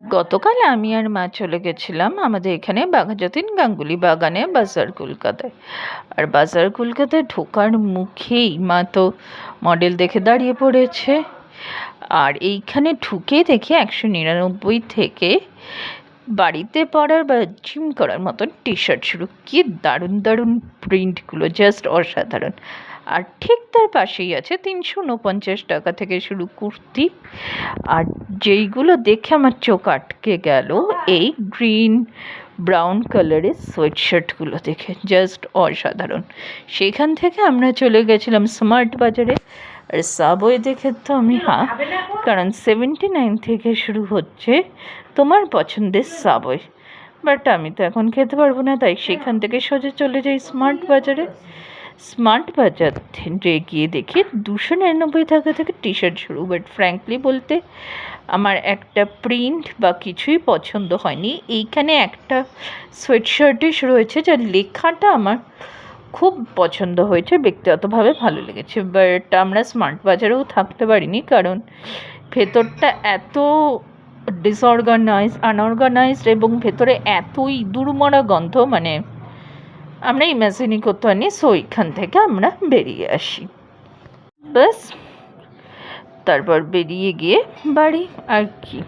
গতকাল আমি আর মা চলে গেছিলাম আমাদের এখানে বাঘাযতীন গাঙ্গুলি বাগানে বাজার কলকাতায়। আর বাজার কলকাতায় ঢোকার মুখেই মা তো মডেল দেখে দাঁড়িয়ে পড়েছে। আর এইখানে ঢুকে দেখি 199 থেকে বাড়িতে পরার বা জিম করার মতন টি শার্ট শুরু। কি দারুণ দারুণ প্রিন্টগুলো, জাস্ট অসাধারণ। আর ঠিক তার পাশেই আছে 349 টাকা থেকে শুরু কুর্তি। আর যেইগুলো দেখে আমার চোখ আটকে গেল এই গ্রিন ব্রাউন কালারের সোয়েটশার্টগুলো দেখে, জাস্ট অসাধারণ। সেখান থেকে আমরা চলে গেছিলাম স্মার্ট বাজারে। আর সাবওয়ে দেখে তো আমি কারণ 79 থেকে শুরু হচ্ছে তোমার পছন্দের সাবওয়ে। বাট আমি তো এখন খেতে পারবো না, তাই সেখান থেকে সোজা চলে যাই স্মার্ট বাজারে। স্মার্ট বাজার গিয়ে দেখি 299 টাকা থেকে টি শার্ট শুরু। বাট ফ্র্যাঙ্কলি বলতে আমার একটা প্রিন্ট বা কিছুই পছন্দ হয়নি। এইখানে একটা সোয়েটশার্টই শুরু হয়েছে যার লেখাটা আমার খুব পছন্দ হয়েছে, ব্যক্তিগতভাবে ভালো লেগেছে। বাট আমরা স্মার্ট বাজারেও থাকতে পারিনি, কারণ ভেতরটা এত আনঅর্গানাইজড এবং ভেতরে এতই দুর্মরা গন্ধ, মানে আমরা ইমাজিনই করতে পারিনি। সো এখান থেকে আমরা বেরিয়ে আসি। ব্যাস, তারপর বেরিয়ে গিয়ে বাড়ি আর কি।